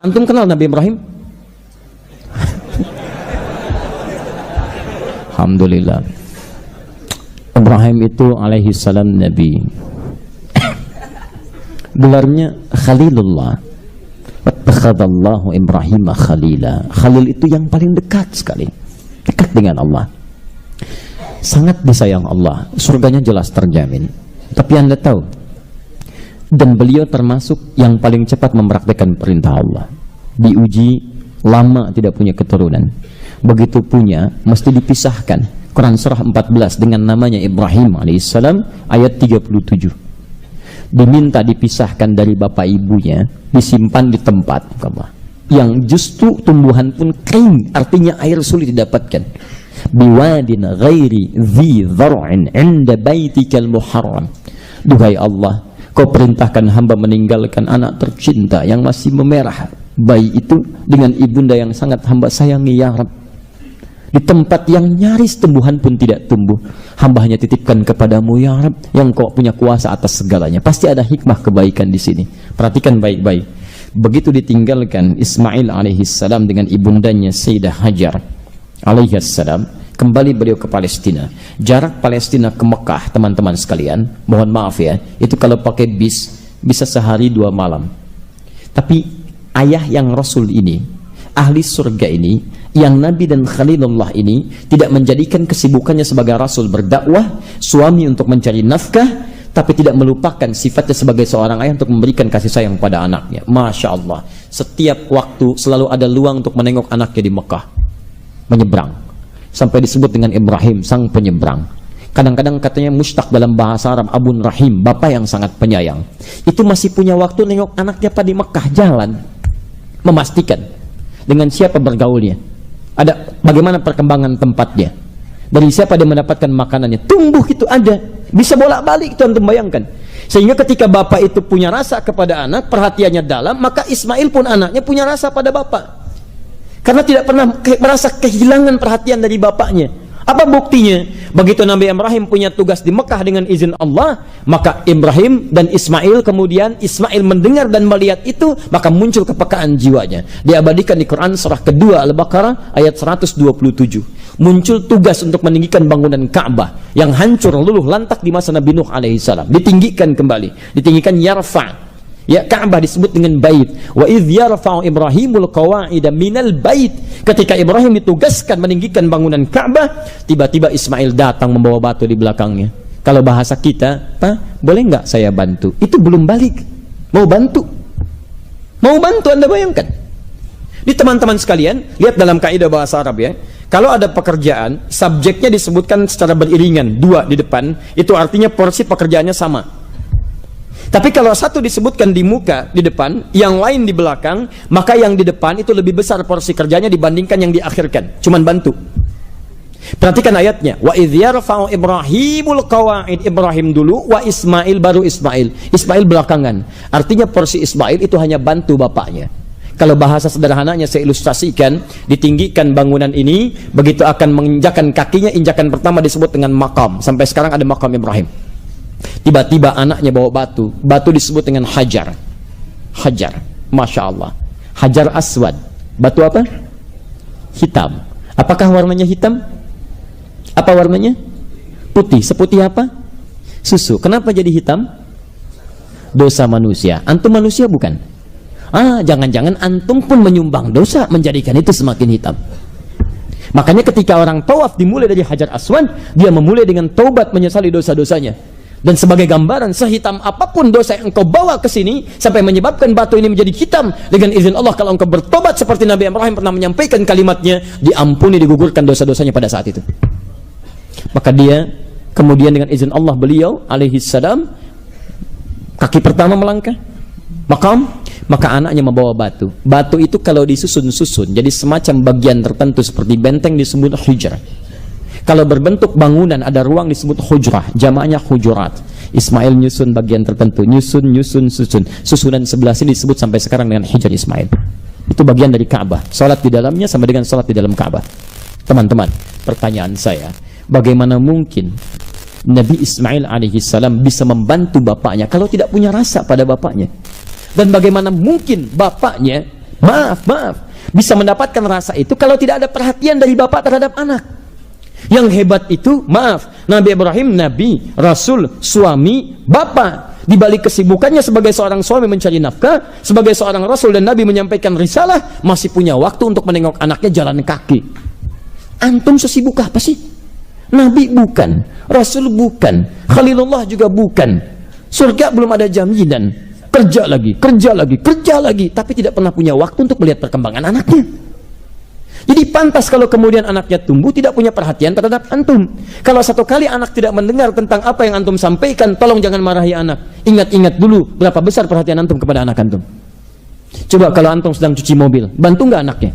Antum kenal Nabi Ibrahim? Alhamdulillah. Ibrahim itu alaihi salam Nabi. Gelarnya Khalilullah. Wattakhadallahu Ibrahim khalila. Khalil itu yang paling dekat sekali, dekat dengan Allah, sangat disayang Allah, surganya jelas terjamin. Tapi Anda tahu, dan beliau termasuk yang paling cepat mempraktikkan perintah Allah. Diuji lama tidak punya keturunan, begitu punya mesti dipisahkan. Quran surah 14 dengan namanya Ibrahim alaihissalam ayat 37, diminta dipisahkan dari bapak ibunya, disimpan di tempat yang justru tumbuhan pun kering, artinya air sulit didapatkan. Biwadin ghairi dhi dhar'in 'inda baitikal muharram. Duhai Allah, Kau perintahkan hamba meninggalkan anak tercinta yang masih memerah bayi itu dengan ibunda yang sangat hamba sayangi ya Rabb, di tempat yang nyaris tumbuhan pun tidak tumbuh. Hamba hanya titipkan kepadamu ya Rabb, yang Kau punya kuasa atas segalanya. Pasti ada hikmah kebaikan di sini. Perhatikan baik-baik. Begitu ditinggalkan Ismail alaihissalam dengan ibundanya Sayyidah Hajar alaihissalam, kembali beliau ke Palestina. Jarak Palestina ke Mekah, teman-teman sekalian, mohon maaf ya, itu kalau pakai bis bisa sehari 2 malam. Tapi ayah yang Rasul ini, ahli surga ini, yang Nabi dan Khalilullah ini tidak menjadikan kesibukannya sebagai Rasul berdakwah, suami untuk mencari nafkah, tapi tidak melupakan sifatnya sebagai seorang ayah untuk memberikan kasih sayang pada anaknya. Masya Allah, setiap waktu selalu ada luang untuk menengok anaknya di Mekah, menyeberang, sampai disebut dengan Ibrahim sang penyeberang. Kadang-kadang katanya mustaq dalam bahasa Arab Abun Rahim, bapak yang sangat penyayang. Itu masih punya waktu nengok anaknya pada di Mekah, jalan, memastikan dengan siapa bergaulnya, ada bagaimana perkembangan tempatnya, dari siapa dia mendapatkan makanannya, tumbuh itu ada, bisa bolak-balik itu antum bayangkan. Sehingga ketika bapak itu punya rasa kepada anak, perhatiannya dalam, maka Ismail pun anaknya punya rasa pada bapak, karena tidak pernah merasa kehilangan perhatian dari bapaknya. Apa buktinya? Begitu Nabi Ibrahim punya tugas di Mekah dengan izin Allah, maka Ibrahim dan Ismail, kemudian Ismail mendengar dan melihat itu, maka muncul kepekaan jiwanya. Diabadikan di Quran surah kedua Al-Baqarah ayat 127. Muncul tugas untuk meninggikan bangunan Ka'bah yang hancur luluh lantak di masa Nabi Nuh alaihissalam. Ditinggikan kembali, ditinggikan yarfa'. Ya, Ka'bah disebut dengan bait. Wa idh yarfa'u Ibrahimul qawa'ida minal bait. Ketika Ibrahim ditugaskan meninggikan bangunan Ka'bah, tiba-tiba Ismail datang membawa batu di belakangnya. Kalau bahasa kita, Pak, boleh nggak saya bantu? Itu belum balik, mau bantu. Mau bantu, Anda bayangkan. Di teman-teman sekalian, lihat dalam kaidah bahasa Arab ya. Kalau ada pekerjaan, subjeknya disebutkan secara beriringan, 2 di depan, itu artinya porsi pekerjaannya sama. Tapi kalau satu disebutkan di muka, di depan, yang lain di belakang, maka yang di depan itu lebih besar porsi kerjanya dibandingkan yang diakhirkan. Cuman bantu. Perhatikan ayatnya. Wa idh yarfa'u Ibrahimul qawa'id. Ibrahim dulu, wa Ismail baru Ismail. Ismail belakangan. Artinya porsi Ismail itu hanya bantu bapaknya. Kalau bahasa sederhananya saya ilustrasikan, ditinggikan bangunan ini, begitu akan menginjakan kakinya, injakan pertama disebut dengan makam. Sampai sekarang ada makam Ibrahim. Tiba-tiba anaknya bawa batu, batu disebut dengan hajar. Hajar, Masya Allah. Hajar aswad, batu apa? Hitam. Apakah warnanya hitam? Apa warnanya? Putih. Seputih apa? Susu. Kenapa jadi hitam? Dosa manusia. Antum manusia bukan? Jangan-jangan antum pun menyumbang dosa menjadikan itu semakin hitam. Makanya ketika orang tawaf dimulai dari hajar aswad, dia memulai dengan taubat menyesali dosa-dosanya. Dan sebagai gambaran, sehitam apapun dosa yang engkau bawa ke sini sampai menyebabkan batu ini menjadi hitam, dengan izin Allah kalau engkau bertobat seperti Nabi Ibrahim pernah menyampaikan kalimatnya, diampuni, digugurkan dosa-dosanya pada saat itu. Maka dia kemudian dengan izin Allah, beliau alaihi salam kaki pertama melangkah makam, maka anaknya membawa batu. Batu itu kalau disusun-susun jadi semacam bagian tertentu seperti benteng disebut hujrah. Kalau berbentuk bangunan ada ruang disebut hujrah, jamaknya hujurat. Ismail nyusun bagian tertentu, susun. Susunan sebelah sini disebut sampai sekarang dengan hijr Ismail. Itu bagian dari Ka'bah. Salat di dalamnya sama dengan salat di dalam Ka'bah. Teman-teman, pertanyaan saya, bagaimana mungkin Nabi Ismail alaihissalam bisa membantu bapaknya kalau tidak punya rasa pada bapaknya? Dan bagaimana mungkin bapaknya Maaf, bisa mendapatkan rasa itu kalau tidak ada perhatian dari bapak terhadap anak. Yang hebat itu, maaf, Nabi Ibrahim, Nabi, Rasul, suami, bapak. Di balik kesibukannya sebagai seorang suami mencari nafkah, sebagai seorang Rasul dan Nabi menyampaikan risalah, masih punya waktu untuk menengok anaknya jalan kaki. Antum sesibuk apa sih? Nabi bukan, Rasul bukan, Khalilullah juga bukan. Surga belum ada jaminan. Kerja lagi, tapi tidak pernah punya waktu untuk melihat perkembangan anaknya. Jadi pantas kalau kemudian anaknya tumbuh tidak punya perhatian terhadap antum. Kalau satu kali anak tidak mendengar tentang apa yang antum sampaikan, tolong jangan marahi anak. Ingat-ingat dulu berapa besar perhatian antum kepada anak antum. Coba kalau antum sedang cuci mobil, bantu nggak anaknya?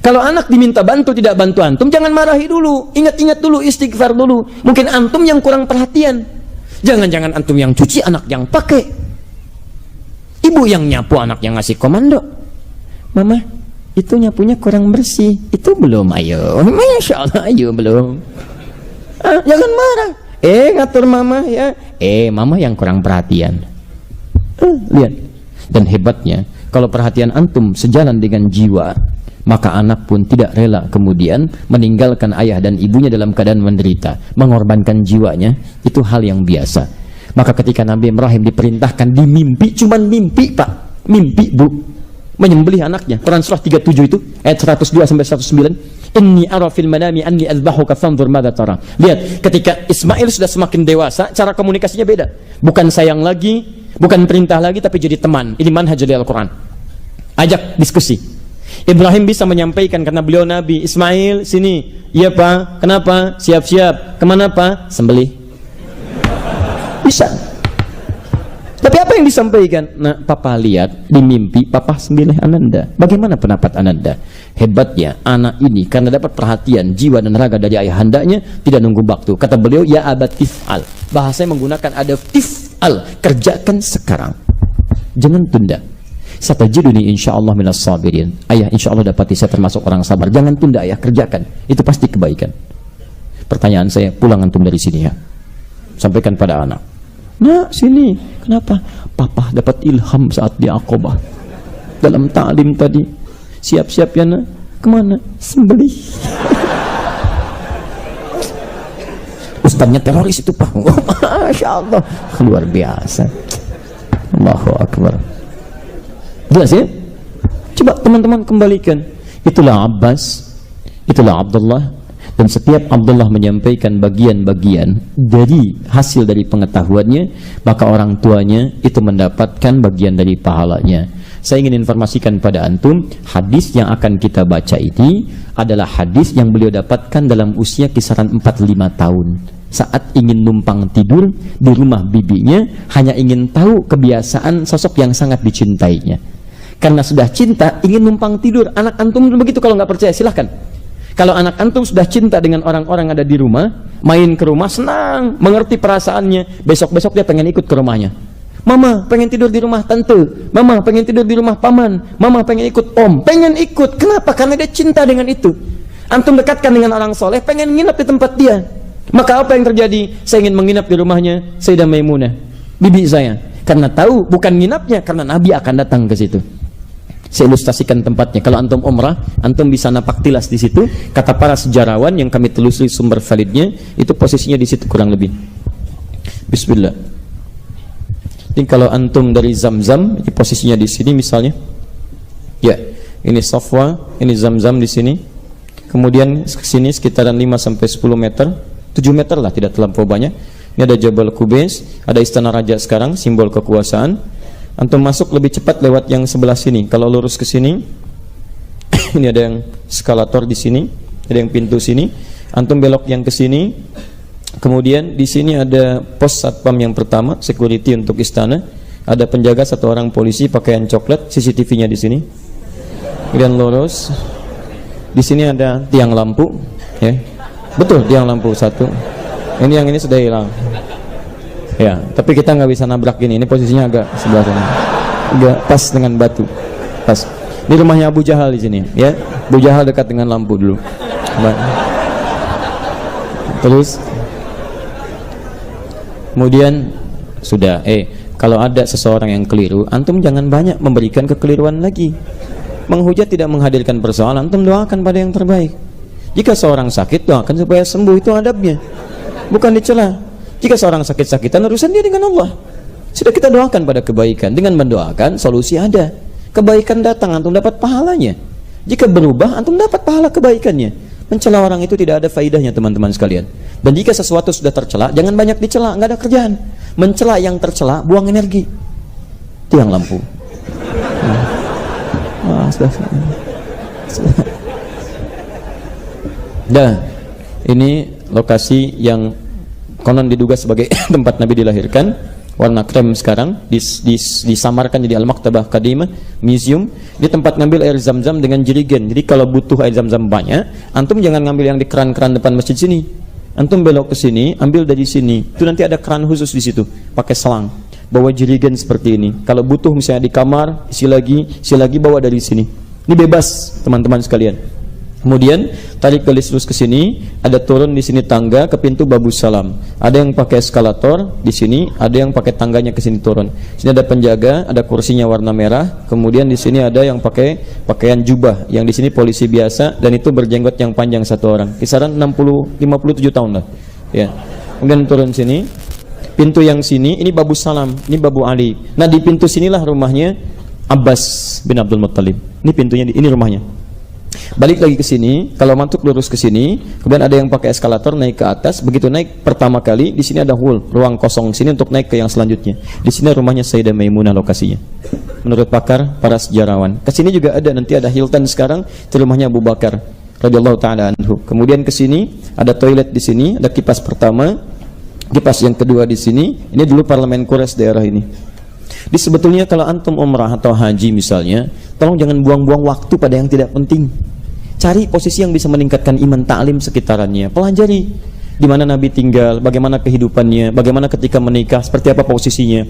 Kalau anak diminta bantu tidak bantu antum, jangan marahi dulu. Ingat-ingat dulu, istighfar dulu. Mungkin antum yang kurang perhatian. Jangan-jangan antum yang cuci, anak yang pakai. Ibu yang nyapu, anak yang ngasih komando. Mama, itu nyapunya kurang bersih. Itu belum, ayo. Masya Allah, ayo belum. Jangan marah. Ngatur mama ya. Mama yang kurang perhatian. Lihat. Dan hebatnya, kalau perhatian antum sejalan dengan jiwa, maka anak pun tidak rela kemudian meninggalkan ayah dan ibunya dalam keadaan menderita, mengorbankan jiwanya. Itu hal yang biasa. Maka ketika Nabi Ibrahim diperintahkan di mimpi, cuman mimpi pak, mimpi bu, menyembelih anaknya. Quran surah 37 itu ayat 102 sampai 109. Inni ara fil manami anni azbahuka fanzur madza tara. Lihat, ketika Ismail sudah semakin dewasa, cara komunikasinya beda. Bukan sayang lagi, bukan perintah lagi, tapi jadi teman. Ini manhaj dari Al-Quran. Ajak diskusi. Ibrahim bisa menyampaikan karena beliau Nabi. Ismail, sini. Iya pak, kenapa? Siap-siap. Kemana pak? Sembelih. Bisa. Tapi apa yang disampaikan? Nah, papa lihat di mimpi, papa sembelih Ananda. Bagaimana pendapat Ananda? Hebatnya anak ini karena dapat perhatian jiwa dan raga dari ayahandanya, tidak nunggu waktu. Kata beliau, ya abad tif'al. Bahasanya menggunakan ada tif'al, kerjakan sekarang, jangan tunda. Satajiduni insyaallah minas sabirin. Ayah insyaallah dapati saya termasuk orang sabar. Jangan tunda ayah, kerjakan. Itu pasti kebaikan. Pertanyaan saya, pulang antum dari sini ya. Sampaikan pada anak. Nah, sini. Kenapa? Papa dapat ilham saat di Aqabah. Dalam ta'lim tadi. Siap-siap ya nak. Kemana? Sembelih. Ustaznya teroris itu pak. Oh, Masya Allah. Luar biasa. Allahu Akbar. Jelas ya? Coba teman-teman kembalikan. Itulah Abbas, itulah Abdullah. Dan setiap Abdullah menyampaikan bagian-bagian dari hasil dari pengetahuannya, maka orang tuanya itu mendapatkan bagian dari pahalanya. Saya ingin informasikan pada antum, hadis yang akan kita baca ini adalah hadis yang beliau dapatkan dalam usia kisaran 45 tahun. Saat ingin numpang tidur di rumah bibinya, hanya ingin tahu kebiasaan sosok yang sangat dicintainya. Karena sudah cinta, ingin numpang tidur. Anak antum begitu, kalau nggak percaya silahkan. Kalau anak antum sudah cinta dengan orang-orang ada di rumah, main ke rumah senang, mengerti perasaannya, besok-besok dia pengen ikut ke rumahnya. Mama pengen tidur di rumah tante, mama pengen tidur di rumah paman, mama pengen ikut om, pengen ikut. Kenapa? Karena dia cinta dengan itu. Antum dekatkan dengan orang soleh, pengen nginap di tempat dia. Maka apa yang terjadi? Saya ingin menginap di rumahnya Sayyidah Maimunah, bibi saya. Karena tahu bukan nginapnya, karena Nabi akan datang ke situ. Saya ilustrasikan tempatnya. Kalau antum umrah, antum bisa napak tilas di situ. Kata para sejarawan yang kami telusuri sumber validnya, itu posisinya di situ kurang lebih. Bismillah. Jadi kalau antum dari Zamzam, ini posisinya di sini misalnya. Ya, ini Safwa, ini Zamzam di sini. Kemudian ke sini sekitaran 5 sampai 10 meter, 7 meter lah, tidak terlampau banyak. Ini ada Jabal Qubais, ada Istana Raja sekarang, simbol kekuasaan. Antum masuk lebih cepat lewat yang sebelah sini. Kalau lurus ke sini, ini ada yang eskalator di sini, ada yang pintu sini. Antum belok yang ke sini. Kemudian di sini ada pos satpam yang pertama, security untuk istana. Ada penjaga satu orang polisi pakaian coklat, CCTV-nya di sini. Kemudian lurus. Di sini ada tiang lampu, ya. Betul, tiang lampu satu. Ini yang ini sudah hilang. Ya, tapi kita nggak bisa nabrak gini. Ini posisinya agak sebelah sana. Agak pas dengan batu. Pas. Di rumahnya Abu Jahal di sini, ya. Abu Jahal dekat dengan lampu dulu. Terus kemudian sudah kalau ada seseorang yang keliru, antum jangan banyak memberikan kekeliruan lagi. Menghujat tidak menghadirkan persoalan, antum doakan pada yang terbaik. Jika seorang sakit, doakan supaya sembuh, itu adabnya, bukan dicela. Jika seorang sakit-sakitan, urusan dia dengan Allah. Sudah kita doakan pada kebaikan. Dengan mendoakan, solusi ada. Kebaikan datang, antum dapat pahalanya. Jika berubah, antum dapat pahala kebaikannya. Mencela orang itu tidak ada faidahnya, teman-teman sekalian. Dan jika sesuatu sudah tercela, jangan banyak dicela, nggak ada kerjaan. Mencela yang tercela, buang energi. Tiang lampu. Dah, ini lokasi yang konon diduga sebagai tempat Nabi dilahirkan. Warna krem sekarang disamarkan jadi Al-Maktabah Qadimah Museum. Di tempat ngambil air zam-zam dengan jerigen. Jadi kalau butuh air zam-zam banyak, antum jangan ngambil yang di keran-keran depan masjid sini. Antum belok ke sini, ambil dari sini. Itu nanti ada keran khusus di situ, pakai selang. Bawa jerigen seperti ini. Kalau butuh misalnya di kamar, isi lagi bawa dari sini. Ini bebas, teman-teman sekalian. Kemudian tarik gelis terus ke sini, ada turun di sini tangga ke pintu Babus Salam. Ada yang pakai eskalator di sini, ada yang pakai tangganya ke sini turun. Sini ada penjaga, ada kursinya warna merah. Kemudian di sini ada yang pakai pakaian jubah, yang di sini polisi biasa dan itu berjenggot yang panjang satu orang. Kisaran 57 tahun lah. Ya. Kemudian turun sini. Pintu yang sini ini Babus Salam, ini Babu Ali. Nah, di pintu sinilah rumahnya Abbas bin Abdul Muttalib. Ini pintunya, ini rumahnya. Balik lagi ke sini, kalau mantuk lurus ke sini, kemudian ada yang pakai eskalator naik ke atas. Begitu naik pertama kali, di sini ada hall, ruang kosong sini untuk naik ke yang selanjutnya. Di sini rumahnya Sayyidah Maimunah lokasinya. Menurut pakar, para sejarawan. Ke sini juga ada, nanti ada Hilton sekarang, itu rumahnya Abu Bakar radhiyallahu taala anhu. Kemudian ke sini ada toilet di sini, ada kipas pertama, kipas yang kedua di sini. Ini dulu parlemen Quraisy daerah ini. Jadi sebetulnya kalau antum umrah atau haji misalnya, tolong jangan buang-buang waktu pada yang tidak penting. Cari posisi yang bisa meningkatkan iman, ta'lim sekitarannya. Pelajari di mana Nabi tinggal, bagaimana kehidupannya, bagaimana ketika menikah, seperti apa posisinya.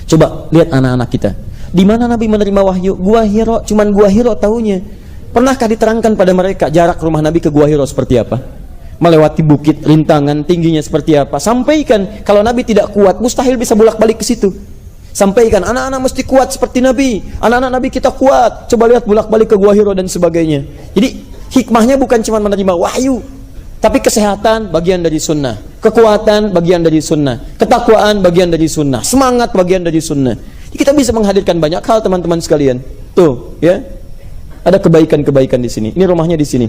Coba lihat anak-anak kita. Di mana Nabi menerima wahyu? Gua Hira, cuman Gua Hira tahunya. Pernahkah diterangkan pada mereka jarak rumah Nabi ke Gua Hira seperti apa? Melewati bukit, rintangan, tingginya seperti apa? Sampaikan, kalau Nabi tidak kuat, mustahil bisa bolak-balik ke situ. Sampaikan, anak-anak mesti kuat seperti Nabi. Anak-anak Nabi kita kuat. Coba lihat bolak-balik ke Gua Hira dan sebagainya. Jadi hikmahnya bukan cuma menerima wahyu, tapi kesehatan bagian dari sunnah, kekuatan bagian dari sunnah, ketakwaan bagian dari sunnah, semangat bagian dari sunnah. Jadi kita bisa menghadirkan banyak hal, teman-teman sekalian. Tuh, ya. Ada kebaikan-kebaikan di sini. Ini rumahnya di sini.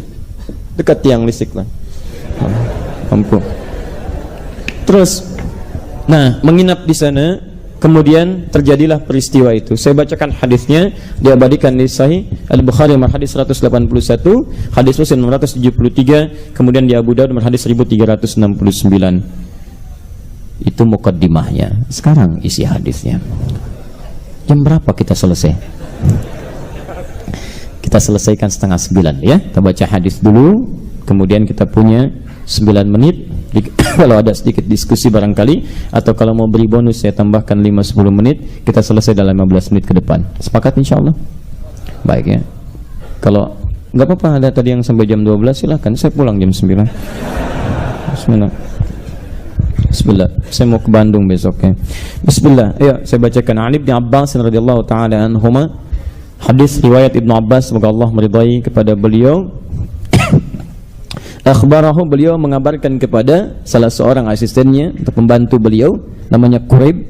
Dekat tiang listrik lah. Ampun. Terus, nah, menginap di sana. Kemudian terjadilah peristiwa itu. Saya bacakan hadisnya, diabadikan di Sahih Al-Bukhari nomor hadis 181, hadis Muslim nomor 173, kemudian di Abu Daud nomor hadis 1369. Itu mukaddimahnya. Sekarang isi hadisnya. Jam berapa kita selesai? Kita selesaikan 8:30 ya. Kita baca hadis dulu, kemudian kita punya 9 menit. Kalau ada sedikit diskusi barangkali, atau kalau mau beri bonus saya tambahkan 5-10 menit. Kita selesai dalam 15 menit ke depan. Sepakat insyaallah? Baik ya. Kalau nggak apa-apa ada tadi yang sampai jam 12, silahkan. Saya pulang jam 9. Bismillah. Bismillah. Saya mau ke Bandung besok ya. Bismillah. Ayo saya bacakan. Ali bin Abbas radhiyallahu taala anhuma. Hadis riwayat Ibnu Abbas, semoga Allah meridai kepada beliau. Akhbarahu, beliau mengabarkan kepada salah seorang asistennya untuk membantu beliau, namanya Quraib,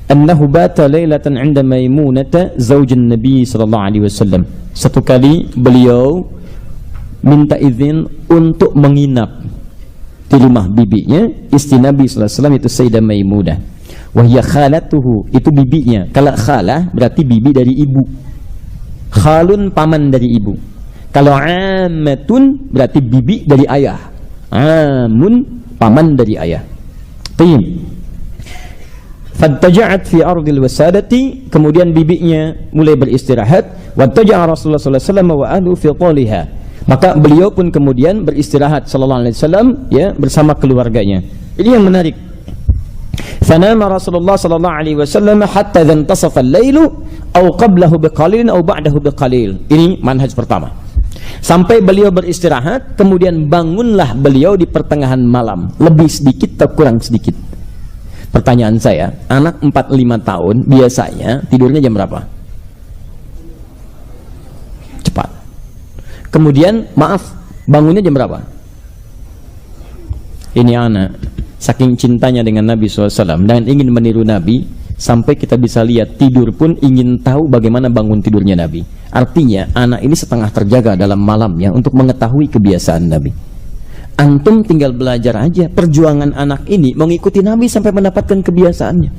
annahu bata lailatan 'inda Maimunah zaujin Nabi sallallahu alaihi wasallam. Satu kali beliau minta izin untuk menginap di rumah bibinya, istri Nabi sallallahu alaihi wasallam, itu Sayyidah Maimunah. Wa hiya khalatuhu, itu bibinya. Kalau khalah berarti bibi dari ibu. Khalun paman dari ibu. Kalau ammatun berarti bibi dari ayah. Amun paman dari ayah. Tayyib. Fattaja'at fi ardil wasadati, kemudian bibinya mulai beristirahat. Wattaja'a Rasulullah sallallahu alaihi wasallam wa ahlu fi taliha. Maka beliau pun kemudian beristirahat sallallahu alaihi wasallam ya bersama keluarganya. Ini yang menarik. Fanama Rasulullah sallallahu alaihi wasallam hatta dhantasafa al-lailu aw qablahu biqalil aw ba'dahu biqalil. Ini manhaj pertama. Sampai beliau beristirahat, kemudian bangunlah beliau di pertengahan malam, lebih sedikit atau kurang sedikit. Pertanyaan saya, anak 4-5 tahun biasanya tidurnya jam berapa? Cepat. Kemudian, maaf, bangunnya jam berapa? Ini anak, saking cintanya dengan Nabi SAW dan ingin meniru Nabi, sampai kita bisa lihat tidur pun ingin tahu bagaimana bangun tidurnya Nabi. Artinya, anak ini setengah terjaga dalam malamnya untuk mengetahui kebiasaan Nabi. Antum tinggal belajar aja perjuangan anak ini mengikuti Nabi sampai mendapatkan kebiasaannya.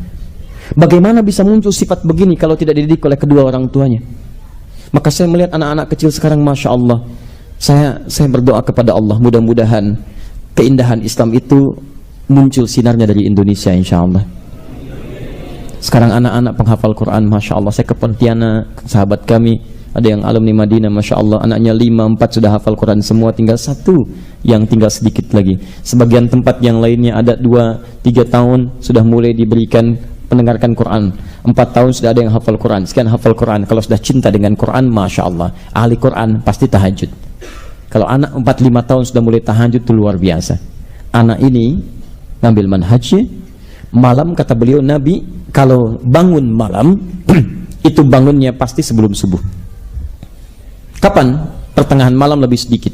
Bagaimana bisa muncul sifat begini kalau tidak dididik oleh kedua orang tuanya? Maka saya melihat anak-anak kecil sekarang, Masya Allah, saya berdoa kepada Allah, mudah-mudahan keindahan Islam itu muncul sinarnya dari Indonesia, insya Allah. Sekarang anak-anak penghafal Quran, Masya Allah. Saya ke Pontianak, sahabat kami, ada yang alumni Madinah, Masya Allah, anaknya 5-4 sudah hafal Quran semua, tinggal 1 yang tinggal sedikit lagi. Sebagian tempat yang lainnya ada 2-3 tahun sudah mulai diberikan mendengarkan Quran, 4 tahun sudah ada yang hafal Quran, sekian hafal Quran. Kalau sudah cinta dengan Quran, Masya Allah, ahli Quran pasti tahajud. Kalau anak 4-5 tahun sudah mulai tahajud, itu luar biasa. Anak ini ngambil manhajnya. Malam, kata beliau, Nabi kalau bangun malam itu bangunnya pasti sebelum subuh. Kapan? Pertengahan malam lebih sedikit.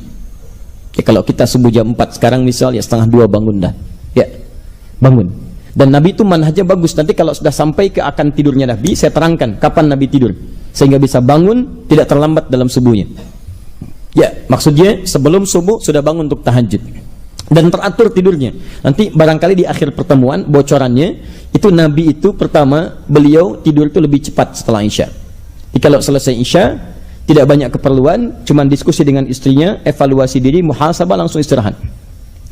Ya, kalau kita subuh jam 4 sekarang misal, ya setengah 2 bangun dah. Ya, bangun. Dan Nabi itu manhajnya bagus. Nanti kalau sudah sampai ke akan tidurnya Nabi, saya terangkan kapan Nabi tidur, sehingga bisa bangun tidak terlambat dalam subuhnya. Ya, maksudnya sebelum subuh sudah bangun untuk tahajud dan teratur tidurnya. Nanti barangkali di akhir pertemuan bocorannya itu Nabi itu pertama beliau tidur itu lebih cepat setelah Isya. Jadi kalau selesai Isya tidak banyak keperluan, cuman diskusi dengan istrinya, evaluasi diri, muhasabah, langsung istirahat.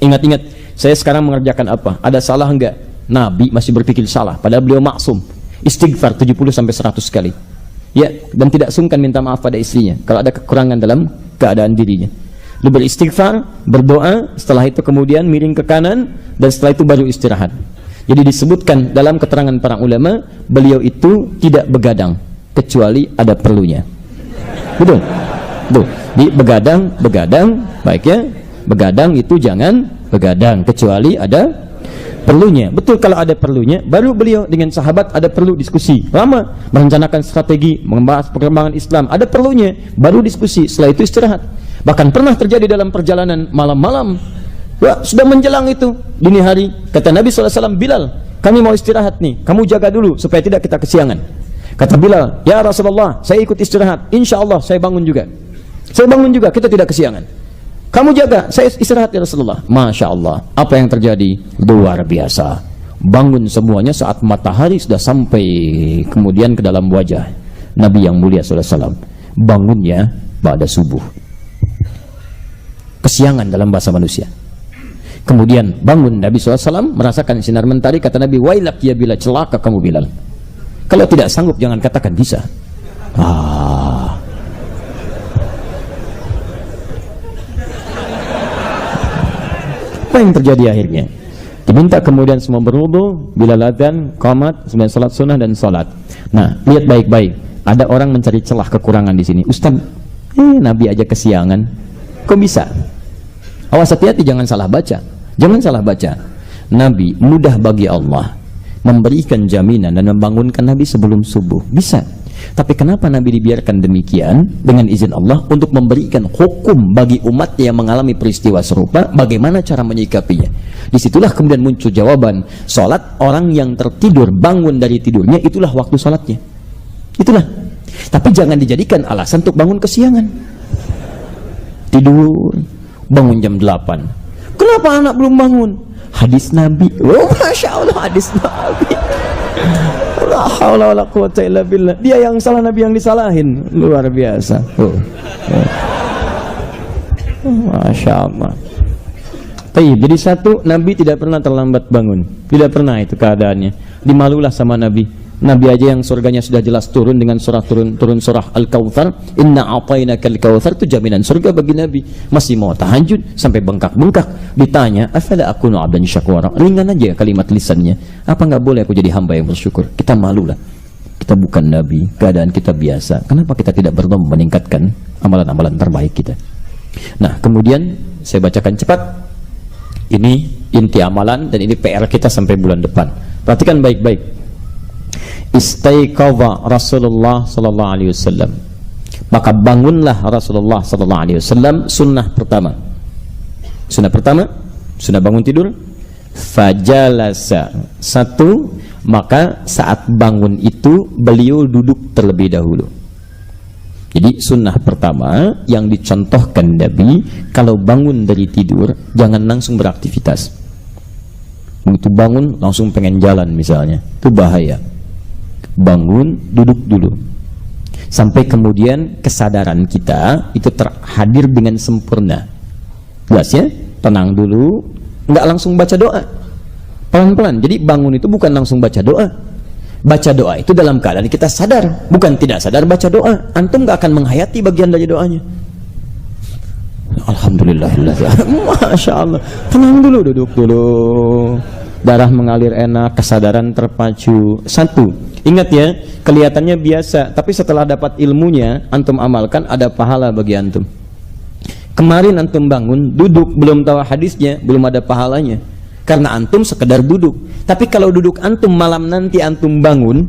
Ingat-ingat, saya sekarang mengerjakan apa? Ada salah enggak? Nabi masih berpikir salah, padahal beliau maksum. Istighfar 70-100 kali. Ya, dan tidak sungkan minta maaf pada istrinya kalau ada kekurangan dalam keadaan dirinya. Lu beristighfar, berdoa, setelah itu kemudian miring ke kanan, dan setelah itu baru istirahat. Jadi disebutkan dalam keterangan para ulama, beliau itu tidak begadang kecuali ada perlunya. Betul? Tuh, di begadang, baik ya. Begadang itu jangan begadang kecuali ada perlunya. Betul, kalau ada perlunya, baru beliau dengan sahabat ada perlu diskusi lama, merencanakan strategi, membahas perkembangan Islam, ada perlunya, baru diskusi, setelah itu istirahat. Bahkan pernah terjadi dalam perjalanan malam-malam, wah, sudah menjelang itu dini hari, kata Nabi SAW, Bilal, kami mau istirahat nih, kamu jaga dulu supaya tidak kita kesiangan. Kata Bilal, ya Rasulullah, saya ikut istirahat, insya Allah saya bangun juga, kita tidak kesiangan. Kamu jaga, saya istirahat ya Rasulullah. Masya Allah, apa yang terjadi? Luar biasa. Bangun semuanya saat matahari sudah sampai kemudian ke dalam wajah Nabi yang mulia SAW. Bangunnya pada subuh. Kesiangan dalam bahasa manusia. Kemudian bangun Nabi SAW, merasakan sinar mentari, kata Nabi, wailak ya Bilal, celaka kamu Bilal. Kalau tidak sanggup jangan katakan bisa. Apa yang terjadi akhirnya? Diminta kemudian semua berwudu, bila adzan, qomat, kemudian salat sunnah dan salat. Nah, lihat baik-baik. Ada orang mencari celah kekurangan di sini. Ustaz, Nabi aja kesiangan. Kok bisa? Awas, hati-hati, jangan salah baca. Jangan salah baca. Nabi mudah bagi Allah memberikan jaminan dan membangunkan Nabi sebelum subuh. Bisa. Tapi kenapa Nabi dibiarkan demikian dengan izin Allah untuk memberikan hukum bagi umat yang mengalami peristiwa serupa, bagaimana cara menyikapinya? Disitulah kemudian muncul jawaban. Salat, orang yang tertidur bangun dari tidurnya, itulah waktu salatnya. Itulah. Tapi jangan dijadikan alasan untuk bangun kesiangan. Tidur, bangun jam 8. Kenapa anak belum bangun? Hadis Nabi. Oh, Masya Allah, hadis Nabi. La haula wala quwwata illa billah. Dia yang salah, Nabi yang disalahin. Luar biasa. Masya Allah. Jadi satu, Nabi tidak pernah terlambat bangun. Tidak pernah itu keadaannya. Dimalulah sama Nabi. Nabi aja yang surganya sudah jelas turun dengan surah turun surah Al-Kautsar, inna a'tainakal kautsar, itu jaminan surga bagi Nabi. Masih mau tahajud sampai bengkak-bengkak. Ditanya, afala akunu 'abdan syakura. Ringan aja kalimat lisannya. Apa nggak boleh aku jadi hamba yang bersyukur? Kita malulah. Kita bukan Nabi, keadaan kita biasa. Kenapa kita tidak berlomba meningkatkan amalan-amalan terbaik kita? Nah, kemudian saya bacakan cepat. Ini inti amalan dan ini PR kita sampai bulan depan. Perhatikan baik-baik. Istaiqadha Rasulullah sallallahu alaihi wasallam. Maka bangunlah Rasulullah sallallahu alaihi wasallam. Sunnah pertama. Sunnah pertama, sunnah bangun tidur. Fajalasa. Satu, maka saat bangun itu beliau duduk terlebih dahulu. Jadi sunnah pertama yang dicontohkan Nabi, kalau bangun dari tidur jangan langsung beraktivitas. Begitu bangun langsung pengen jalan misalnya, itu bahaya. Bangun, duduk dulu sampai kemudian kesadaran kita itu terhadir dengan sempurna. Jelas ya? Tenang dulu, nggak langsung baca doa, pelan-pelan. Jadi bangun itu bukan langsung baca doa. Baca doa itu dalam keadaan kita sadar, bukan tidak sadar baca doa. Antum nggak akan menghayati bagian dari doanya. Alhamdulillah, Masya Allah. Tenang dulu, duduk dulu. Darah mengalir enak, kesadaran terpacu. Satu, ingat ya, kelihatannya biasa, tapi setelah dapat ilmunya, antum amalkan, ada pahala bagi antum. Kemarin antum bangun, duduk, belum tahu hadisnya, belum ada pahalanya, karena antum sekedar duduk. Tapi kalau duduk antum malam nanti antum bangun,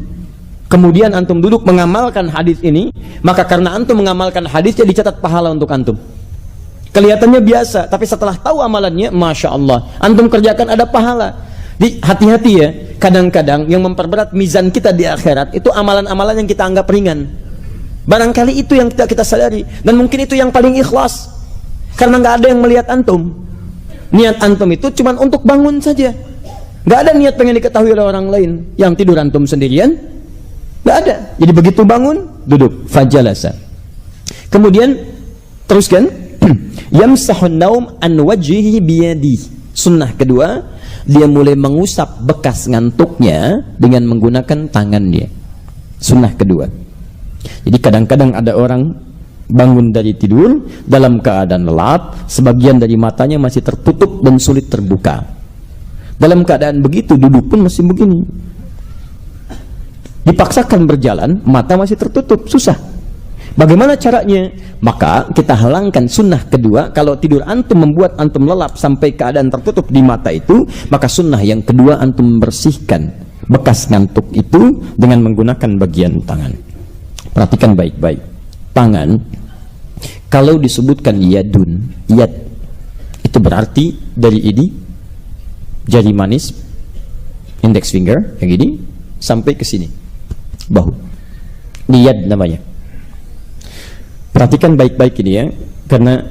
kemudian antum duduk mengamalkan hadis ini, maka karena antum mengamalkan hadisnya dicatat pahala untuk antum. Kelihatannya biasa, tapi setelah tahu amalannya, Masya Allah, antum kerjakan ada pahala. Hati-hati ya, kadang-kadang yang memperberat mizan kita di akhirat itu amalan-amalan yang kita anggap ringan. Barangkali itu yang kita sadari, dan mungkin itu yang paling ikhlas, karena nggak ada yang melihat antum. Niat antum itu cuma untuk bangun saja, nggak ada niat pengen diketahui oleh orang lain. Yang tidur antum sendirian, nggak ada. Jadi begitu bangun, duduk, fajalasa. Kemudian teruskan, yamsahun naum an wajhihi biyadi. Sunnah kedua, dia mulai mengusap bekas ngantuknya dengan menggunakan tangannya. Sunnah kedua. Jadi kadang-kadang ada orang bangun dari tidur dalam keadaan lelap, sebagian dari matanya masih tertutup dan sulit terbuka. Dalam keadaan begitu duduk pun masih begini. Dipaksakan berjalan, mata masih tertutup, susah. Bagaimana caranya? Maka kita halangkan sunnah kedua. Kalau tidur antum membuat antum lelap sampai keadaan tertutup di mata itu, maka sunnah yang kedua antum membersihkan bekas ngantuk itu dengan menggunakan bagian tangan. Perhatikan baik-baik. Tangan, kalau disebutkan yadun, yad, itu berarti dari ini, jari manis, index finger, yang ini, sampai ke sini, bahu. Ini yad namanya. Perhatikan baik-baik ini ya, karena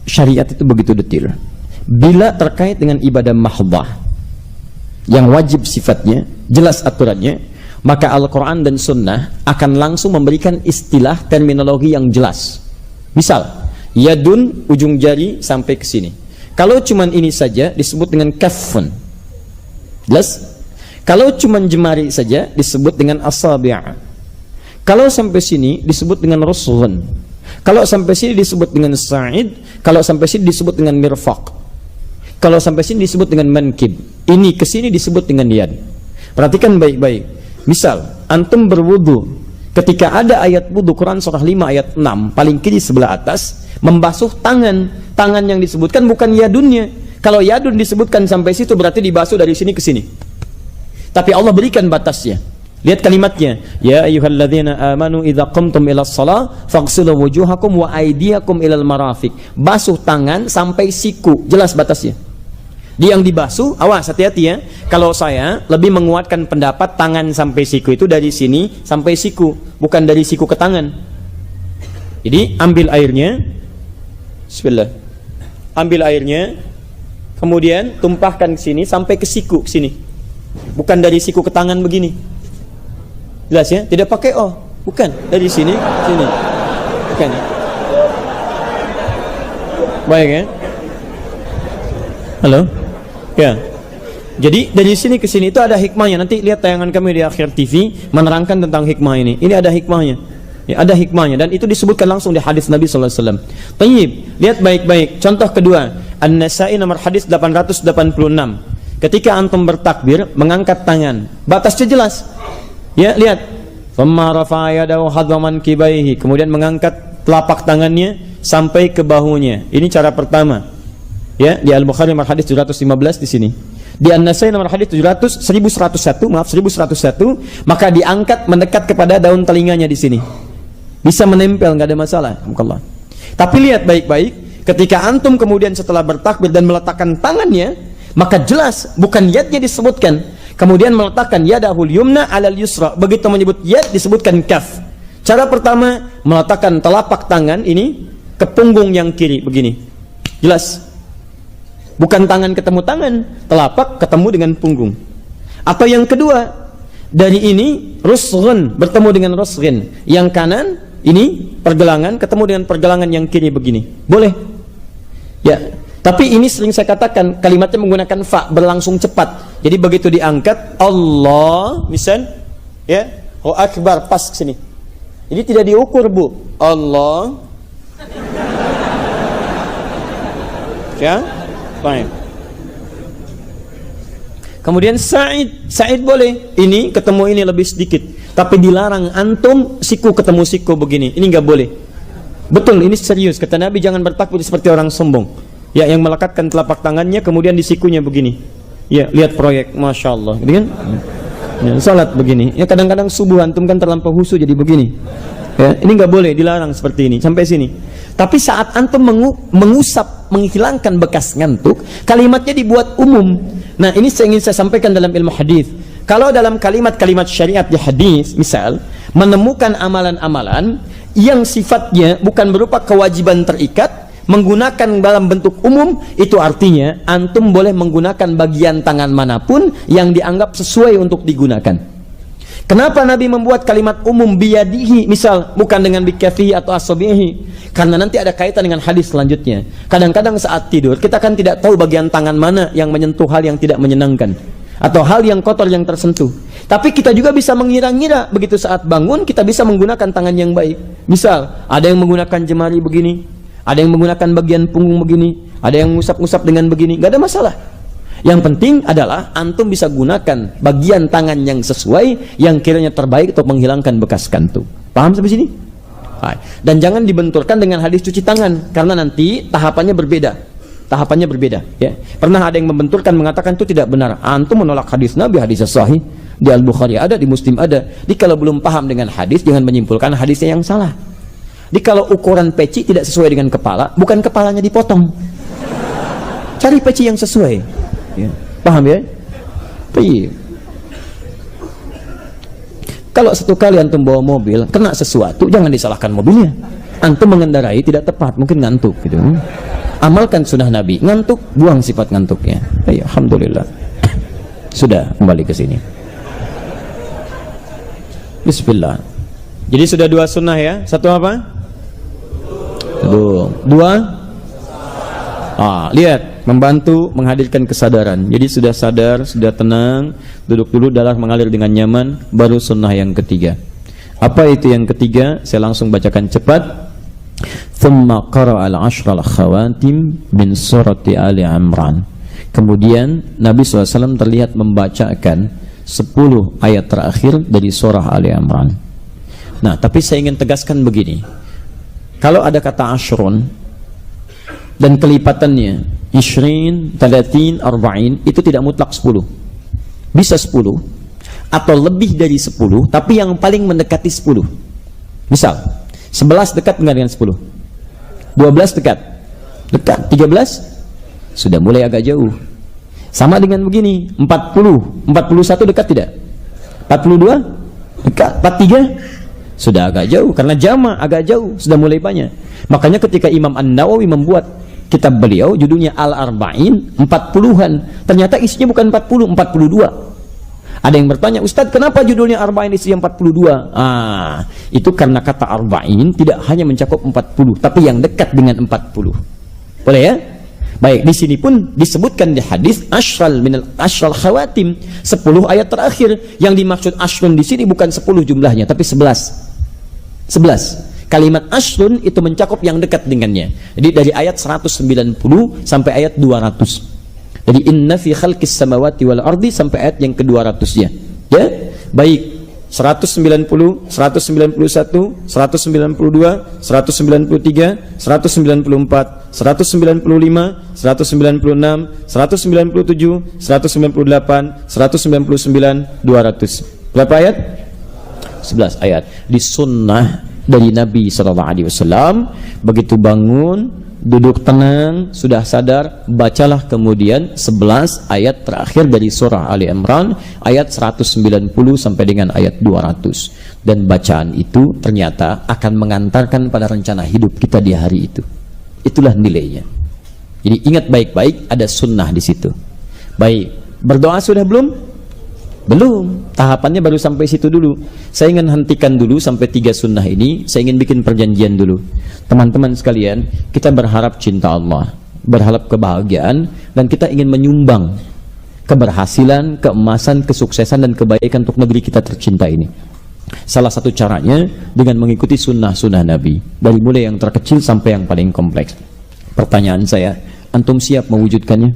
syariat itu begitu detail. Bila terkait dengan ibadah mahdhah yang wajib sifatnya, jelas aturannya, maka Al-Quran dan Sunnah akan langsung memberikan istilah terminologi yang jelas. Misal, yadun, ujung jari sampai ke sini. Kalau cuman ini saja disebut dengan kaffun. Jelas? Kalau cuman jemari saja disebut dengan asabi'. Kalau sampai sini disebut dengan rusun. Kalau sampai sini disebut dengan sa'id, kalau sampai sini disebut dengan mirfaq, kalau sampai sini disebut dengan mankib, ini ke sini disebut dengan yad. Perhatikan baik-baik. Misal antum berwudu, ketika ada ayat wudu Quran surah 5 ayat 6 paling kiri sebelah atas, membasuh tangan. Tangan yang disebutkan bukan yadunnya. Kalau yadun disebutkan sampai situ berarti dibasuh dari sini ke sini. Tapi Allah berikan batasnya. Lihat kalimatnya, ya ayyuhalladzina amanu idza qumtum ilas shalah faghsilu wujuhakum wa aydiyakum ilal marafiq. Basuh tangan sampai siku, jelas batasnya. Di yang dibasuh, awas hati-hati ya. Kalau saya lebih menguatkan pendapat tangan sampai siku itu dari sini sampai siku, bukan dari siku ke tangan. Jadi ambil airnya, bismillah. Ambil airnya, kemudian tumpahkan ke sini sampai ke siku, ke sini. Bukan dari siku ke tangan begini. Jelas ya? Tidak pakai oh, bukan dari sini sini, bukan. Baik ya? Halo? Ya. Jadi dari sini ke sini itu ada hikmahnya. Nanti lihat tayangan kami di akhir TV menerangkan tentang hikmah ini. Ini ada hikmahnya. Ya, ada hikmahnya dan itu disebutkan langsung di hadis Nabi sallallahu alaihi wasallam. Tayyib, lihat baik-baik. Contoh kedua, An-Nasa'i nomor hadis 886. Ketika antum bertakbir, mengangkat tangan. Batasnya jelas. Ya, lihat. Thumma rafa'a yadahu hadwaman kibaihi. Kemudian mengangkat telapak tangannya sampai ke bahunya. Ini cara pertama. Ya, di Al-Bukhari nomor hadis 715 di sini. Di An-Nasai nomor hadis 1101, maka diangkat mendekat kepada daun telinganya di sini. Bisa menempel, nggak ada masalah. Allah. Tapi lihat baik-baik, ketika antum kemudian setelah bertakbir dan meletakkan tangannya, maka jelas bukan yadnya disebutkan. Kemudian meletakkan yadahul yumna alal yusra. Begitu menyebut yad disebutkan kaf. Cara pertama meletakkan telapak tangan ini ke punggung yang kiri begini. Jelas. Bukan tangan ketemu tangan, telapak ketemu dengan punggung. Atau yang kedua, dari ini rusghun bertemu dengan rusghin. Yang kanan ini pergelangan ketemu dengan pergelangan yang kiri begini. Boleh. Ya. Tapi ini sering saya katakan kalimatnya menggunakan fa, berlangsung cepat. Jadi begitu diangkat Allah, misal ya, oh akbar pas ke sini. Jadi tidak diukur, Bu. Allah. Ya. Baik. Kemudian Sa'id boleh. Ini ketemu ini lebih sedikit. Tapi dilarang antum siku ketemu siku begini. Ini nggak boleh. Betul, ini serius. Kata Nabi jangan bertakbir seperti orang sombong. Ya, yang melekatkan telapak tangannya kemudian di sikunya begini. Ya, lihat proyek, masya Allah, gitu kan? Ya, salat begini. Ya, kadang-kadang subuh antum kan terlampau husu jadi begini. Ya, ini nggak boleh, dilarang seperti ini. Sampai sini. Tapi saat antum mengusap, menghilangkan bekas ngantuk, kalimatnya dibuat umum. Nah, ini ingin saya sampaikan dalam ilmu hadis. Kalau dalam kalimat-kalimat syariat di hadis, misal menemukan amalan-amalan yang sifatnya bukan berupa kewajiban terikat, menggunakan dalam bentuk umum, itu artinya antum boleh menggunakan bagian tangan manapun yang dianggap sesuai untuk digunakan. Kenapa Nabi membuat kalimat umum biyadihi, misal bukan dengan bikafihi atau asabihi? Karena nanti ada kaitan dengan hadis selanjutnya. Kadang-kadang saat tidur kita kan tidak tahu bagian tangan mana yang menyentuh hal yang tidak menyenangkan atau hal yang kotor yang tersentuh. Tapi kita juga bisa mengira-ngira, begitu saat bangun kita bisa menggunakan tangan yang baik. Misal ada yang menggunakan jemari begini, ada yang menggunakan bagian punggung begini, ada yang ngusap-ngusap dengan begini, gak ada masalah. Yang penting adalah antum bisa gunakan bagian tangan yang sesuai, yang kiranya terbaik untuk menghilangkan bekas kantuk. Paham sampai sini? Dan jangan dibenturkan dengan hadis cuci tangan, karena nanti tahapannya berbeda. Tahapannya berbeda. Ya. Pernah ada yang membenturkan mengatakan itu tidak benar. Antum menolak hadis Nabi, hadis sahih di Al-Bukhari ada, di Muslim ada. Jadi kalau belum paham dengan hadis, jangan menyimpulkan hadisnya yang salah. Jadi kalau ukuran peci tidak sesuai dengan kepala, bukan kepalanya dipotong. Cari peci yang sesuai. Ya. Paham ya? Iya. Kalau satu kali antum bawa mobil, kena sesuatu, jangan disalahkan mobilnya. Antum mengendarai tidak tepat, mungkin ngantuk gitu. Amalkan sunnah Nabi, ngantuk, buang sifat ngantuknya. Ya, alhamdulillah. Sudah kembali ke sini. Bismillah. Jadi sudah dua sunnah ya. Satu apa? Dua. Lihat, membantu menghadirkan kesadaran. Jadi sudah sadar, sudah tenang, duduk dulu, darah mengalir dengan nyaman, baru sunnah yang ketiga. Apa itu yang ketiga? Saya langsung bacakan cepat. Thumma qara'a al-ashra al-khawatim min surati Ali Imran. Kemudian Nabi SAW terlihat membacakan 10 ayat terakhir dari surah Ali Imran. Nah, tapi saya ingin tegaskan begini. Kalau ada kata ashrun dan kelipatannya ishrin, 30, 40, itu tidak mutlak 10. Bisa 10 atau lebih dari 10, tapi yang paling mendekati 10. Misal 11 dekat dengan 10, 12 dekat, 13 sudah mulai agak jauh. Sama dengan begini, 40, 41 dekat tidak? 42 dekat, 43 sudah agak jauh, karena jama agak jauh, sudah mulai banyak. Makanya ketika Imam An-Nawawi membuat kitab beliau judulnya Al-Arba'in, 40-an, ternyata isinya bukan 40, 42. Ada yang bertanya, Ustadz kenapa judulnya Arba'in isinya 42? Itu karena kata Arba'in tidak hanya mencakup 40, tapi yang dekat dengan 40. Boleh ya? Baik, di sini pun disebutkan di hadis ashral khawatim, 10 ayat terakhir. Yang dimaksud ashrun di sini bukan 10 jumlahnya, tapi 11. Kalimat ashrun itu mencakup yang dekat dengannya. Jadi dari ayat 190 sampai ayat 200. Jadi inna fi khalqis samawati wal ardi sampai ayat yang ke-200-nya. Ya? Baik. 190, 191, 192, 193, 194, 195, 196, 197, 198, 199, 200. Berapa ayat? 11 ayat. Di sunnah dari Nabi SAW, begitu bangun, duduk tenang, sudah sadar, bacalah kemudian 11 ayat terakhir dari surah Ali Imran, ayat 190 sampai dengan ayat 200. Dan bacaan itu ternyata akan mengantarkan pada rencana hidup kita di hari itu. Itulah nilainya. Jadi ingat baik-baik, ada sunnah di situ. Baik, berdoa sudah belum? Belum, tahapannya baru sampai situ dulu. Saya ingin hentikan dulu sampai 3 sunnah ini. Saya ingin bikin perjanjian dulu. Teman-teman sekalian, kita berharap cinta Allah, berharap kebahagiaan, dan kita ingin menyumbang keberhasilan, keemasan, kesuksesan, dan kebaikan untuk negeri kita tercinta ini. Salah satu caranya dengan mengikuti sunnah-sunnah Nabi, dari mulai yang terkecil sampai yang paling kompleks. Pertanyaan saya, antum siap mewujudkannya?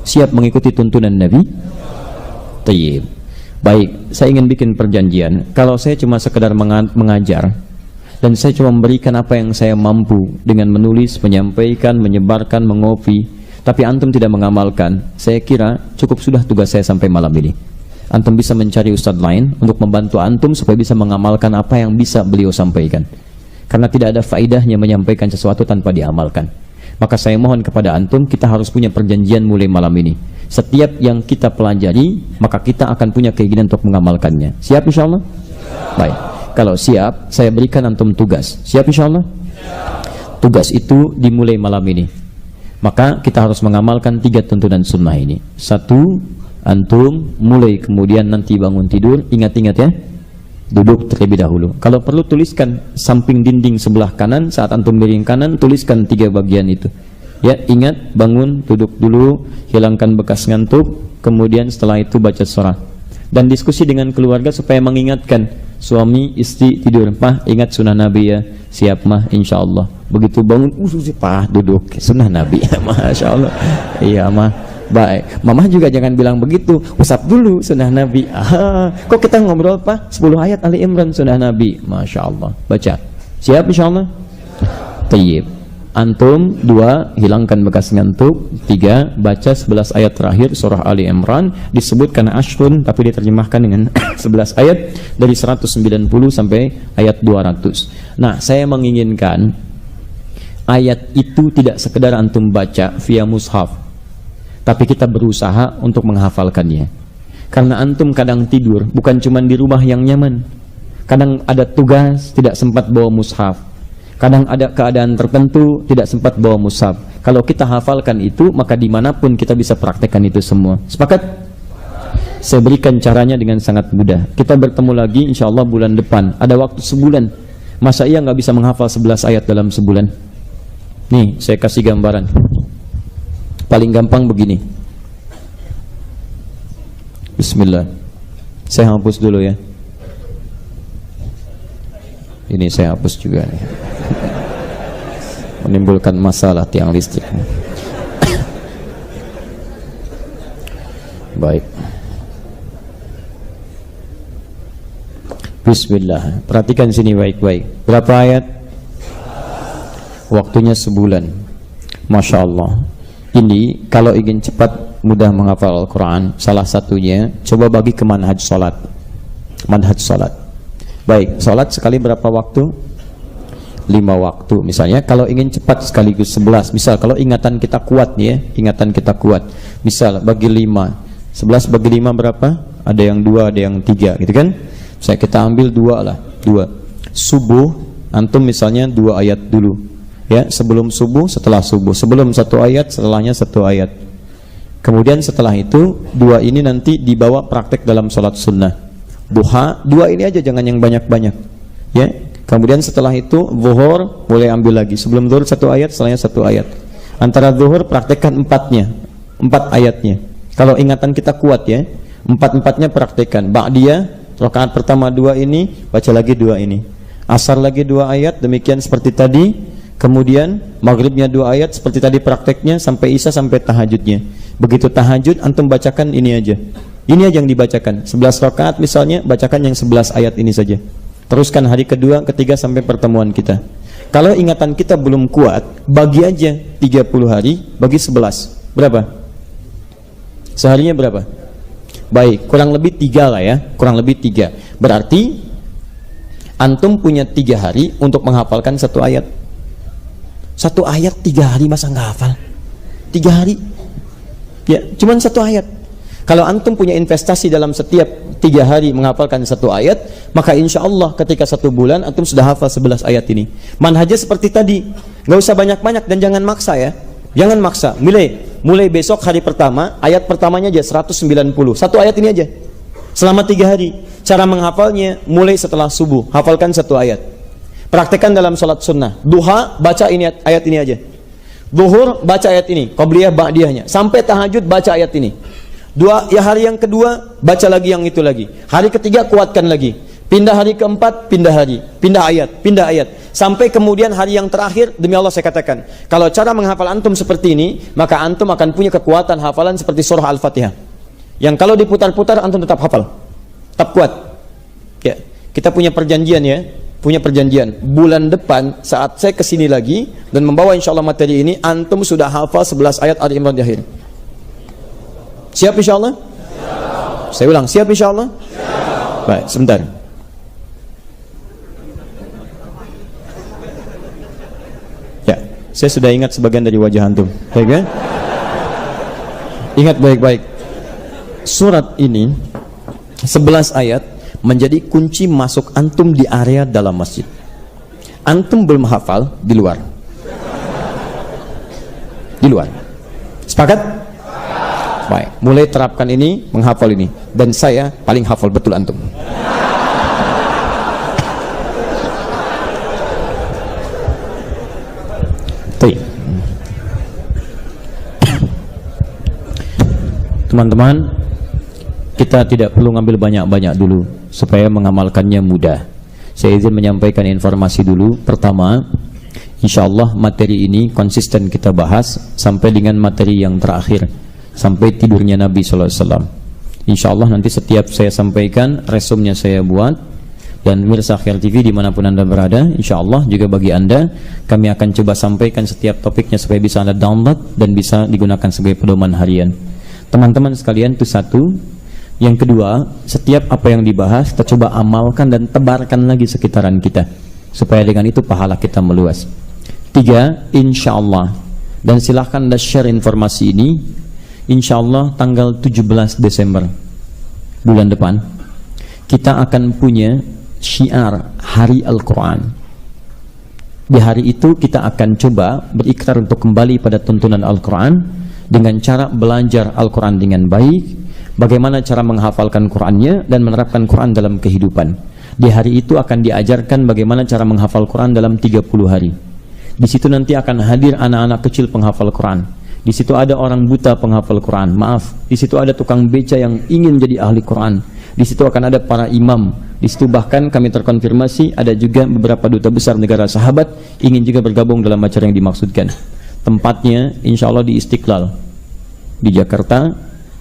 Siap mengikuti tuntunan Nabi? Tayyib. Baik, saya ingin bikin perjanjian. Kalau saya cuma sekedar mengajar, dan saya cuma memberikan apa yang saya mampu dengan menulis, menyampaikan, menyebarkan, mengopi, tapi antum tidak mengamalkan, saya kira cukup sudah tugas saya sampai malam ini. Antum bisa mencari ustadz lain untuk membantu antum supaya bisa mengamalkan apa yang bisa beliau sampaikan. Karena tidak ada faedahnya menyampaikan sesuatu tanpa diamalkan. Maka saya mohon kepada antum, kita harus punya perjanjian mulai malam ini. Setiap yang kita pelajari, maka kita akan punya keinginan untuk mengamalkannya. Siap insya Allah? Baik, kalau siap, saya berikan antum tugas. Siap insya Allah? Tugas itu dimulai malam ini. Maka kita harus mengamalkan 3 tuntunan sunnah ini. 1, antum mulai kemudian nanti bangun tidur, ingat-ingat ya, duduk terlebih dahulu. Kalau perlu tuliskan samping dinding sebelah kanan, saat antum miring kanan, tuliskan 3 bagian itu. Ya, ingat, bangun, duduk dulu, hilangkan bekas ngantuk, kemudian setelah itu baca surah. Dan diskusi dengan keluarga supaya mengingatkan suami, istri tidur, Pah, ingat sunnah Nabi ya. Siap mah, insya Allah. Begitu bangun, Pah, duduk, sunnah Nabi. Masya Allah. Iya mah. Baik, Mama juga jangan bilang begitu, usap dulu sunnah Nabi. Kok kita ngobrol Pak 10 ayat Ali Imran sunnah Nabi. Masya Allah. Baca. Siap insya Allah? Tayyib. Antum 2, hilangkan bekas ngantuk. 3, baca 11 ayat terakhir surah Ali Imran. Disebutkan ashrun tapi diterjemahkan dengan 11 ayat dari 190 sampai ayat 200. Nah, saya menginginkan ayat itu tidak sekedar antum baca via mushaf, tapi kita berusaha untuk menghafalkannya. Karena antum kadang tidur, bukan cuma di rumah yang nyaman, kadang ada tugas, tidak sempat bawa mushaf, kadang ada keadaan tertentu, tidak sempat bawa mushaf. Kalau kita hafalkan itu, maka dimanapun kita bisa praktekkan itu semua. Sepakat? Saya berikan caranya dengan sangat mudah. Kita bertemu lagi insya Allah bulan depan, ada waktu sebulan. Masa iya nggak bisa menghafal 11 ayat dalam sebulan? Nih, saya kasih gambaran. Paling gampang begini. Bismillah. Saya hapus dulu ya. Ini saya hapus juga nih. Menimbulkan masalah tiang listrik. Baik. Bismillah. Perhatikan sini baik-baik. Berapa ayat? Waktunya sebulan. Masya Allah. Ini kalau ingin cepat mudah menghafal Al-Quran, salah satunya coba bagi ke manhaj salat. Manhaj salat. Baik, salat sekali berapa waktu? 5 waktu. Misalnya kalau ingin cepat sekaligus 11. Misal kalau ingatan kita kuat nih ya, ingatan kita kuat. Misal bagi 5. 11 bagi 5 berapa? Ada yang 2, ada yang 3 gitu kan? Saya kita ambil 2 lah, 2. Subuh antum misalnya 2 ayat dulu. Ya, sebelum subuh, setelah subuh. Sebelum 1 ayat, setelahnya 1 ayat. Kemudian setelah itu 2 ini nanti dibawa praktek dalam sholat sunnah. Duha 2 ini aja, jangan yang banyak-banyak. Ya. Kemudian setelah itu zuhur boleh ambil lagi. Sebelum zuhur 1 ayat, setelahnya 1 ayat. Antara zuhur praktekkan 4-nya, 4 ayatnya. Kalau ingatan kita kuat ya, 4-4-nya praktekkan. Ba'diyah rakaat pertama 2 ini, baca lagi 2 ini. Asar lagi 2 ayat, demikian seperti tadi. Kemudian maghribnya 2 ayat seperti tadi prakteknya, sampai isya, sampai tahajudnya. Begitu tahajud antum bacakan ini aja, Ini aja yang dibacakan. 11 rakaat misalnya, bacakan yang 11 ayat ini saja. Teruskan hari kedua, ketiga sampai pertemuan kita. Kalau ingatan kita belum kuat, bagi aja 30 hari, bagi 11. Berapa? Seharinya berapa? Baik, kurang lebih 3 lah ya. Kurang lebih 3. Berarti antum punya 3 hari untuk menghafalkan 1 ayat. 1 ayat 3 hari masa nggak hafal? 3 hari? Ya, cuman 1 ayat. Kalau antum punya investasi dalam setiap 3 hari menghafalkan 1 ayat, maka insya Allah ketika 1 bulan antum sudah hafal 11 ayat ini. Manhajnya seperti tadi, nggak usah banyak-banyak dan jangan maksa ya. Jangan maksa. Mulai besok hari pertama, ayat pertamanya aja 190. 1 ayat ini aja. Selama 3 hari. Cara menghafalnya mulai setelah subuh, hafalkan 1 ayat. Praktekkan dalam sholat sunnah. Duha, baca ini ayat ini aja. Zuhur, baca ayat ini. Qobliyah, ba'diyahnya. Sampai tahajud, baca ayat ini. Hari yang kedua, baca lagi yang itu lagi. Hari ketiga, kuatkan lagi. Pindah hari keempat, pindah hari. Pindah ayat. Sampai kemudian hari yang terakhir, demi Allah saya katakan, kalau cara menghafal antum seperti ini, maka antum akan punya kekuatan hafalan seperti surah Al-Fatihah. Yang kalau diputar-putar, antum tetap hafal. Tetap kuat. Ya, kita punya perjanjian ya. Bulan depan, saat saya kesini lagi, dan membawa insya Allah materi ini, antum sudah hafal 11 ayat Ali Imran di akhir. Siap insya Allah? Siap. Saya ulang, siap insya Allah? Siap. Baik, sebentar. Ya, saya sudah ingat sebagian dari wajah antum. Baik kan? Ingat baik-baik. Surat ini 11 ayat menjadi kunci masuk antum di area dalam masjid. Antum belum hafal di luar. Di luar. Sepakat? Baik, mulai terapkan ini, menghafal ini, dan saya paling hafal betul antum. Teman-teman, kita tidak perlu ngambil banyak-banyak dulu supaya mengamalkannya mudah. Saya izin menyampaikan informasi dulu. Pertama, insya Allah materi ini konsisten kita bahas sampai dengan materi yang terakhir, sampai tidurnya Nabi SAW. Insya Allah nanti setiap saya sampaikan, resumnya saya buat. Dan mirsa Khair TV dimanapun anda berada, insya Allah juga bagi anda, kami akan coba sampaikan setiap topiknya supaya bisa anda download dan bisa digunakan sebagai pedoman harian. Teman-teman sekalian, itu satu. Yang kedua, setiap apa yang dibahas kita coba amalkan dan tebarkan lagi sekitaran kita, supaya dengan itu pahala kita meluas. 3, insya Allah, dan silahkan anda share informasi ini. Insya Allah tanggal 17 Desember bulan depan kita akan punya syiar Hari Al-Quran. Di hari itu kita akan coba berikrar untuk kembali pada tuntunan Al-Quran dengan cara belajar Al-Quran dengan baik, bagaimana cara menghafalkan Qurannya dan menerapkan Quran dalam kehidupan. Di hari itu akan diajarkan bagaimana cara menghafal Quran dalam 30 hari. Di situ nanti akan hadir anak-anak kecil penghafal Quran. Di situ ada orang buta penghafal Quran. Di situ ada tukang beca yang ingin jadi ahli Quran. Di situ akan ada para imam. Di situ bahkan kami terkonfirmasi ada juga beberapa duta besar negara sahabat ingin juga bergabung dalam acara yang dimaksudkan. Tempatnya insya Allah di Istiqlal di Jakarta.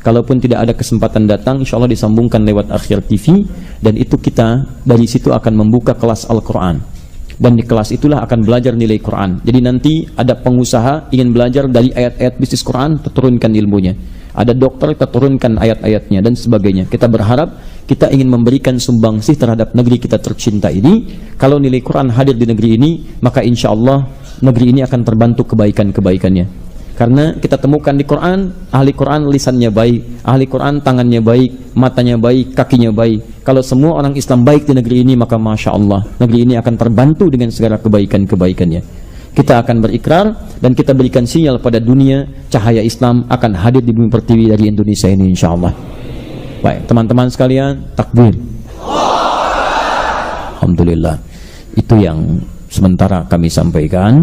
Kalaupun tidak ada kesempatan datang, insya Allah disambungkan lewat Akhir TV. Dan itu kita dari situ akan membuka kelas Al-Quran. Dan di kelas itulah akan belajar nilai Quran. Jadi nanti ada pengusaha ingin belajar dari ayat-ayat bisnis Quran, terturunkan ilmunya. Ada dokter, kita turunkan ayat-ayatnya dan sebagainya. Kita berharap kita ingin memberikan sumbangsih terhadap negeri kita tercinta ini. Kalau nilai Quran hadir di negeri ini, maka insya Allah negeri ini akan terbantu kebaikan-kebaikannya. Karena kita temukan di Quran, ahli Quran lisannya baik, ahli Quran tangannya baik, matanya baik, kakinya baik. Kalau semua orang Islam baik di negeri ini, maka Masya Allah, negeri ini akan terbantu dengan segala kebaikan-kebaikannya. Kita akan berikrar dan kita berikan sinyal pada dunia, cahaya Islam akan hadir di bumi pertiwi dari Indonesia ini insya Allah. Baik, teman-teman sekalian, takbir. Alhamdulillah. Itu yang sementara kami sampaikan.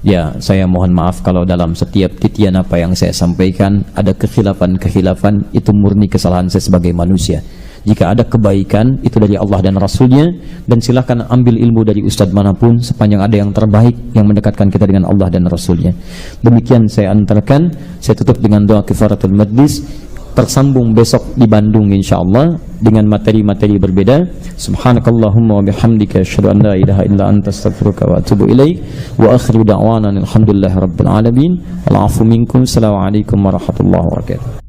Ya, saya mohon maaf kalau dalam setiap titian apa yang saya sampaikan ada kekhilafan-kekhilafan, itu murni kesalahan saya sebagai manusia. Jika ada kebaikan, itu dari Allah dan Rasulnya, dan silahkan ambil ilmu dari ustadz manapun sepanjang ada yang terbaik yang mendekatkan kita dengan Allah dan Rasulnya. Demikian saya antarkan. Saya tutup dengan doa kifaratul majlis. tersambung besok di Bandung insyaallah dengan materi-materi berbeda. Subhanakallahumma wa bihamdika asyhadu an la ilaha illa anta astaghfiruka wa atubu ilaik. Wa akhiru da'wana alhamdulillahi rabbil alamin. Wal 'afu minkum. Assalamualaikum warahmatullahi wabarakatuh.